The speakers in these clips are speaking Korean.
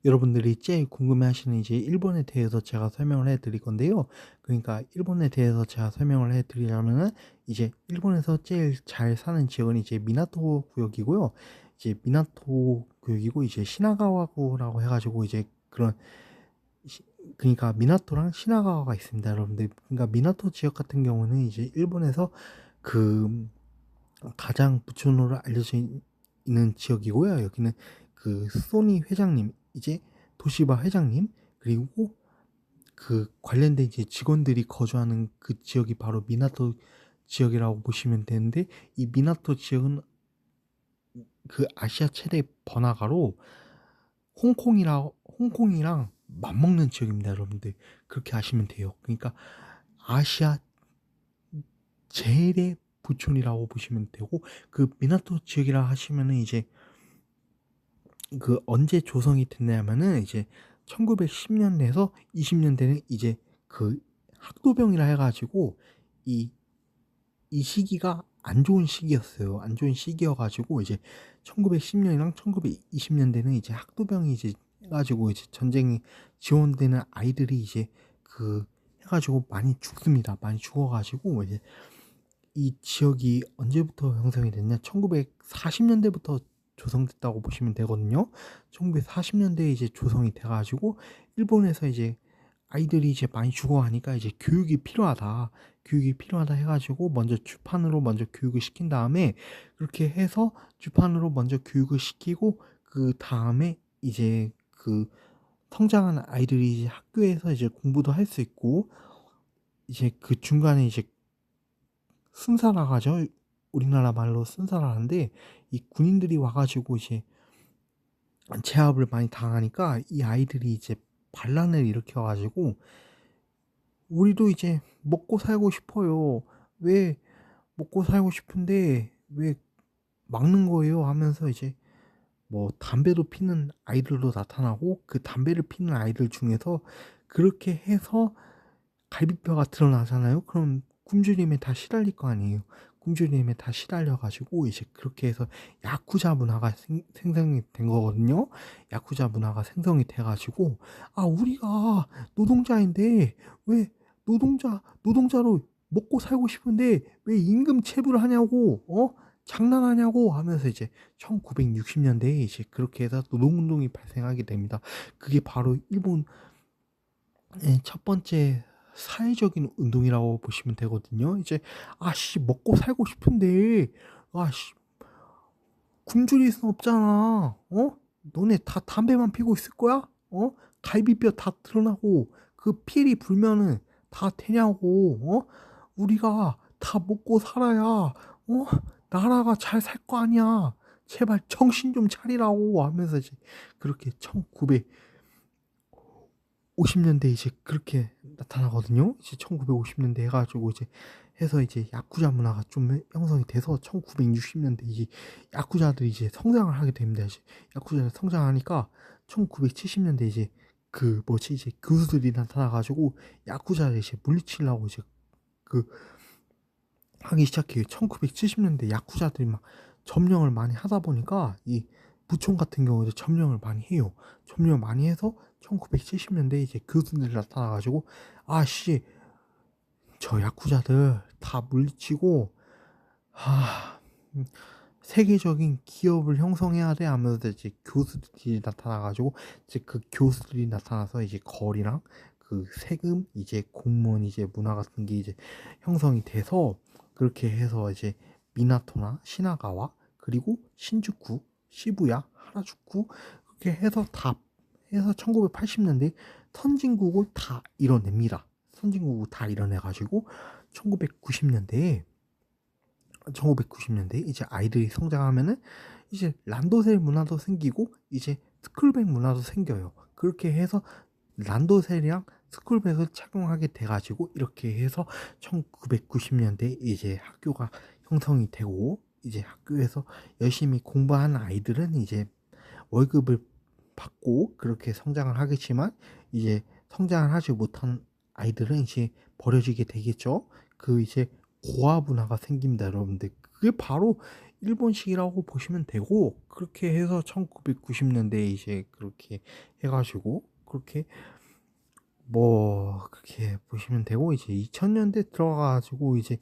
여러분들이 제일 궁금해하시는 이제 일본에 대해서 제가 설명을 해 드릴 건데요. 그러니까 일본에 대해서 제가 설명을 해 드리려면은 이제 일본에서 제일 잘 사는 지역은 이제 미나토 구역이고요. 이제 미나토 구역이고 이제 시나가와구라고 해 가지고 이제 그런 시 그러니까 미나토랑 시나가와가 있습니다, 여러분들. 그러니까 미나토 지역 같은 경우는 이제 일본에서 그 가장 부촌으로 알려져 있는 지역이고요. 여기는 그 소니 회장님, 이제 도시바 회장님, 그리고 그 관련된 이제 직원들이 거주하는 그 지역이 바로 미나토 지역이라고 보시면 되는데, 이 미나토 지역은 그 아시아 최대 번화가로 홍콩이랑 맞먹는 지역입니다, 여러분들. 그렇게 아시면 돼요. 그러니까 아시아 제일의 부촌이라고 보시면 되고, 그 미나토 지역이라 하시면은 이제 그 언제 조성이 됐냐면은 이제 1910년대에서 20년대는 이제 그 학도병이라 해가지고 이, 이 시기가 안 좋은 시기였어요. 안 좋은 시기여가지고 이제 1910년이랑 1920년대는 이제 학도병이 이제 해가지고 이제 전쟁이 지원되는 아이들이 이제 그 해가지고 많이 죽습니다. 많이 죽어가지고 이제 이 지역이 언제부터 형성이 됐냐? 1940년대부터 조성됐다고 보시면 되거든요. 1940년대에 이제 조성이 돼가지고 일본에서 이제 아이들이 이제 많이 죽어가니까 이제 교육이 필요하다 해가지고 먼저 주판으로 먼저 교육을 시킨 다음에 그렇게 해서 주판으로 먼저 교육을 시키고 그 다음에 이제 그 성장한 아이들이 이제 학교에서 이제 공부도 할 수 있고 이제 그 중간에 이제 순사라가죠. 우리나라 말로 순사라는데 이 군인들이 와가지고 이제 제압을 많이 당하니까 이 아이들이 이제 반란을 일으켜가지고 우리도 이제 먹고 살고 싶어요. 왜 먹고 살고 싶은데 왜 막는 거예요? 하면서 이제 뭐 담배도 피는 아이들도 나타나고 그 담배를 피는 아이들 중에서 그렇게 해서 갈비뼈가 드러나잖아요. 그럼 굶주림에 다 시달릴 거 아니에요. 굶주림에 다 시달려가지고 이제 그렇게 해서 야쿠자 문화가 생성이 된 거거든요. 야쿠자 문화가 생성이 돼가지고 아 우리가 노동자인데 왜 노동자로 먹고 살고 싶은데 왜 임금 체불을 하냐고 장난하냐고 하면서 이제 1960년대에 이제 그렇게 해서 노동운동이 발생하게 됩니다. 그게 바로 일본 첫 번째 사회적인 운동이라고 보시면 되거든요. 이제 아씨 먹고 살고 싶은데 아씨 굶주릴 순 없잖아. 너네 다 담배만 피고 있을 거야? 갈비뼈 다 드러나고 그 필이 불면은 다 되냐고. 우리가 다 먹고 살아야 나라가 잘 살 거 아니야. 제발 정신 좀 차리라고 하면서 이제 그렇게 1950년대 이제 그렇게 나타나거든요. 이제 1950년대 해가지고 이제 해서 이제 야쿠자 문화가 좀 형성이 돼서 1960년대 이제 야쿠자들이 이제 성장을 하게 됩니다. 이제 야쿠자를 성장하니까 1970년대 이제 그 뭐지 이제 교수들이 나타나가지고 야쿠자를 이제 물리치려고 이제 그 하기 시작해요. 1970년대 야쿠자들이 막 점령을 많이 하다 보니까 이 부촌 같은 경우도 점령을 많이 해요. 점령을 많이 해서 1970년대 이제 교수들이 나타나가지고 아씨 저 야쿠자들 다 물리치고 하 세계적인 기업을 형성해야 돼 하면서 이제 교수들이 나타나가지고 이제 그 교수들이 나타나서 이제 거리랑 그 세금 이제 공무원 이제 문화 같은 게 이제 형성이 돼서 그렇게 해서 이제 미나토나 시나가와 그리고 신주쿠, 시부야, 하라주쿠 그렇게 해서 다 해서 1980년대 선진국을 다 이뤄냅니다. 선진국을 다 이뤄내가지고 1990년대에 이제 아이들이 성장하면은 이제 란도셀 문화도 생기고 이제 스쿨백 문화도 생겨요. 그렇게 해서 란도셀이랑 스쿨백을 착용하게 돼가지고 이렇게 해서 1990년대 이제 학교가 형성이 되고 이제 학교에서 열심히 공부하는 아이들은 이제 월급을 받고 그렇게 성장을 하겠지만 이제 성장을 하지 못한 아이들은 이제 버려지게 되겠죠. 그 이제 고아 문화가 생깁니다, 여러분들. 그게 바로 일본식이라고 보시면 되고, 그렇게 해서 1990년대에 이제 그렇게 해가지고 그렇게 뭐 그렇게 보시면 되고, 이제 2000년대 들어가가지고 이제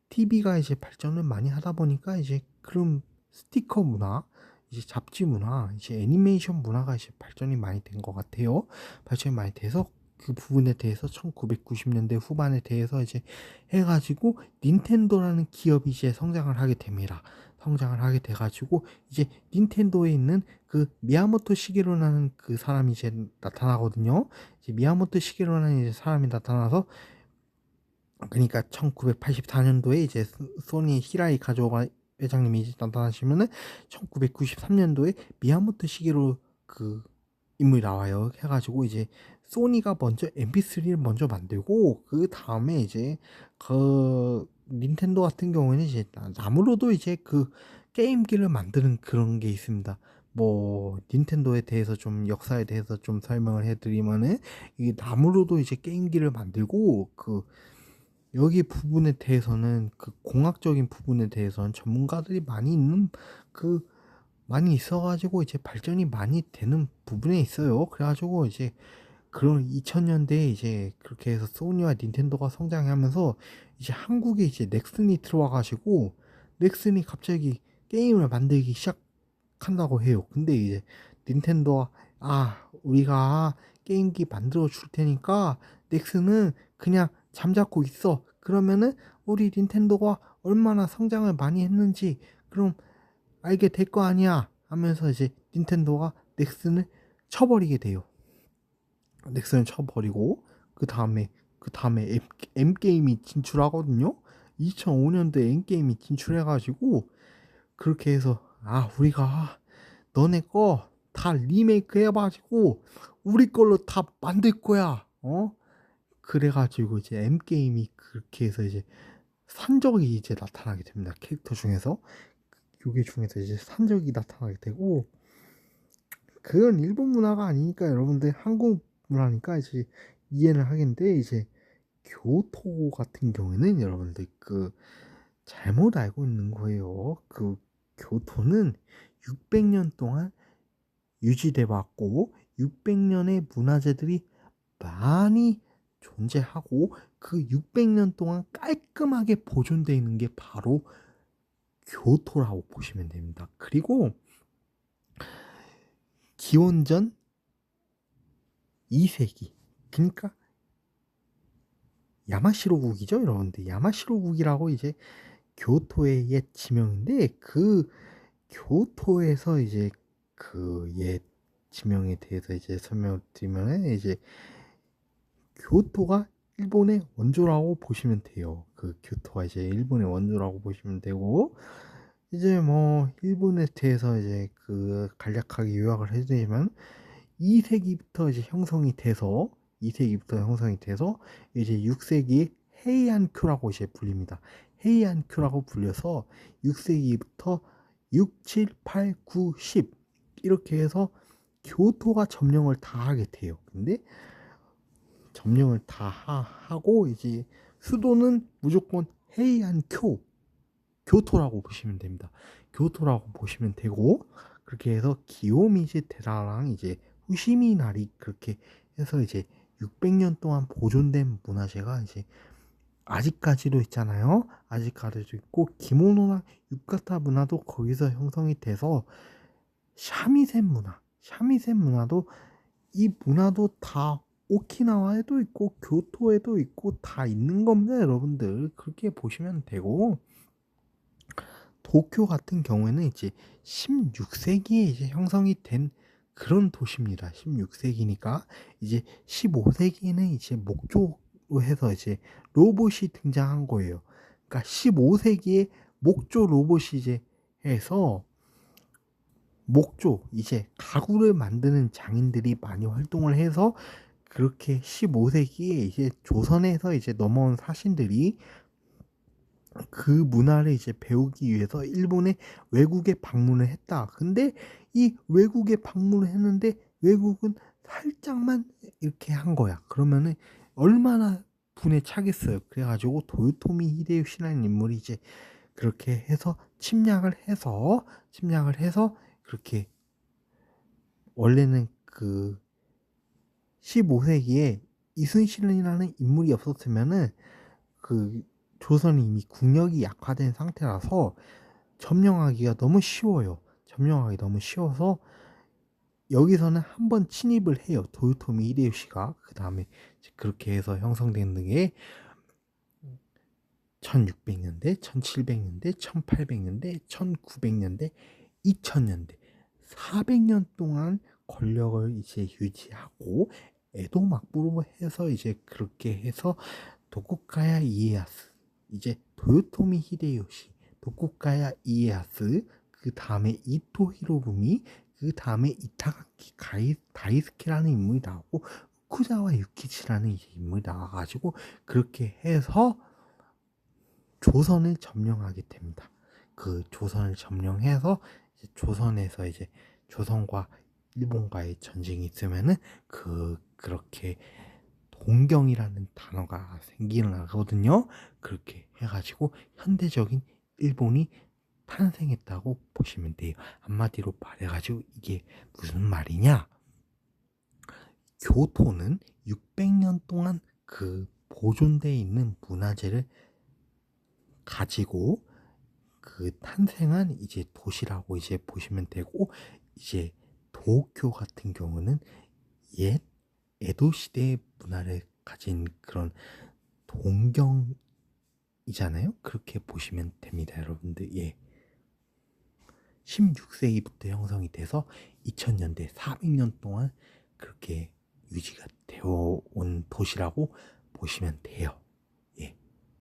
TV가 이제 발전을 많이 하다 보니까 이제 그런 스티커 문화, 이제 잡지 문화, 이제 애니메이션 문화가 이제 발전이 많이 된 것 같아요. 발전이 많이 돼서 그 부분에 대해서 1990년대 후반에 대해서 이제 해가지고 닌텐도라는 기업이 이제 성장을 하게 됩니다. 성장을 하게 돼가지고 이제 닌텐도에 있는 그 미야모토 시게루라는 그 사람이 이제 나타나거든요. 이제 미야모토 시게루라는 이제 사람이 나타나서, 그러니까 1984년도에 이제 소니 히라이 가조가 회장님이 이제 나타나시면은 1993년도에 미야모토 시게루 그 인물이 나와요. 해가지고 이제 소니가 먼저 MP3를 먼저 만들고, 그 다음에 이제 그 닌텐도 같은 경우에는 이제 나무로도 이제 그 게임기를 만드는 그런 게 있습니다. 뭐 닌텐도에 대해서 좀 역사에 대해서 좀 설명을 해드리면은, 이 나무로도 이제 게임기를 만들고, 그 여기 부분에 대해서는 그 공학적인 부분에 대해서는 전문가들이 많이 있는 그 많이 있어가지고 이제 발전이 많이 되는 부분에 있어요. 그래가지고 이제 그런 2000년대에 이제 그렇게 해서 소니와 닌텐도가 성장하면서 이제 한국에 이제 넥슨이 들어와가지고, 넥슨이 갑자기 게임을 만들기 시작한다고 해요. 근데 이제 닌텐도가, 우리가 게임기 만들어 줄 테니까 넥슨은 그냥 잠자코 있어. 그러면은 우리 닌텐도가 얼마나 성장을 많이 했는지 그럼 알게 될 거 아니야 하면서 이제 닌텐도가 넥슨을 쳐버리게 돼요. 넥슨을 쳐버리고, 그 다음에 M게임이 진출하거든요. 2005년도에 M게임이 진출해가지고, 그렇게 해서 우리가 너네 거 다 리메이크 해가지고 우리 걸로 다 만들 거야. 그래가지고 이제 M게임이 그렇게 해서 이제 산적이 이제 나타나게 됩니다. 캐릭터 중에서 요게 중에서 이제 산적이 나타나게 되고, 그건 일본 문화가 아니니까 여러분들 한국 문화니까 이제 이해는 하겠는데, 이제 교토 같은 경우에는 여러분들 그 잘못 알고 있는 거예요. 그 교토는 600년 동안 유지돼 왔고 600년의 문화재들이 많이 존재하고, 그 600년 동안 깔끔하게 보존되어 있는 게 바로 교토라고 보시면 됩니다. 그리고 기원전 2세기, 그러니까 야마시로국이죠, 여러분들. 야마시로국이라고 이제 교토의 옛 지명인데, 그 교토에서 이제 그 옛 지명에 대해서 이제 설명을 드리면, 이제 교토가 일본의 원조라고 보시면 돼요. 그 교토가 이제 일본의 원조라고 보시면 되고, 이제 뭐 일본에 대해서 이제 그 간략하게 요약을 해드리면, 2세기부터 이제 형성이 돼서 2세기부터 형성이 돼서 이제 6세기 헤이안큐라고 이제 불립니다. 헤이안큐라고 불려서 6세기부터 6, 7, 8, 9, 10 이렇게 해서 교토가 점령을 다 하게 돼요. 근데 점령을 다 하고 이제 수도는 무조건 헤이안큐, 교토라고 보시면 됩니다. 교토라고 보시면 되고, 그렇게 해서 기요미지 테라랑 이제 후시미나리 그렇게 해서 이제 600년 동안 보존된 문화재가 이제 아직까지도 있잖아요. 아직까지도 있고, 기모노나 유카타 문화도 거기서 형성이 돼서, 샤미센 문화도, 이 문화도 다 오키나와에도 있고 교토에도 있고 다 있는 겁니다, 여러분들. 그렇게 보시면 되고, 도쿄 같은 경우에는 이제 16세기에 이제 형성이 된 그런 도시입니다. 16세기니까 이제 15세기에는 이제 목조로 해서 이제 로봇이 등장한 거예요. 그러니까 15세기에 목조 로봇이 이제 해서, 목조 이제 가구를 만드는 장인들이 많이 활동을 해서, 그렇게 15세기에 이제 조선에서 이제 넘어온 사신들이 그 문화를 이제 배우기 위해서 일본의 외국에 방문을 했다. 근데 이 외국에 방문을 했는데 외국은 살짝만 이렇게 한 거야. 그러면은 얼마나 분에 차겠어요. 그래가지고 도요토미 히데요시라는 인물이 이제 그렇게 해서 침략을 해서 그렇게 원래는 그 15세기에 이순신이라는 인물이 없었으면은 그 조선이 이미 국력이 약화된 상태라서 점령하기가 너무 쉬워요. 점령하기 너무 쉬워서 여기서는 한번 침입을 해요. 도요토미 히데요시가. 그 다음에 그렇게 해서 형성된 게 1600년대, 1700년대, 1800년대, 1900년대, 2000년대 400년 동안 권력을 이제 유지하고 에도 막부로 해서 이제 그렇게 해서 도쿠가야 이에야스, 이제 도요토미 히데요시, 도쿠가야 이에야스, 그 다음에 이토 히로부미, 그 다음에 이타가키 다이스케라는 인물이 나오고 후쿠자와 유키치라는 이제 인물이 나와가지고 그렇게 해서 조선을 점령하게 됩니다. 그 조선을 점령해서 이제 조선에서 이제 조선과 일본과의 전쟁이 있으면은 그렇게 동경이라는 단어가 생기거든요. 그렇게 해가지고 현대적인 일본이 탄생했다고 보시면 돼요. 한마디로 말해가지고 이게 무슨 말이냐? 교토는 600년 동안 그 보존되어 있는 문화재를 가지고 그 탄생한 이제 도시라고 이제 보시면 되고, 이제 도쿄 같은 경우는 옛 에도 시대의 문화를 가진 그런 동경이잖아요. 그렇게 보시면 됩니다, 여러분들. 예. 16세기부터 형성이 돼서 2000년대 400년 동안 그렇게 유지가 되어 온 도시라고 보시면 돼요.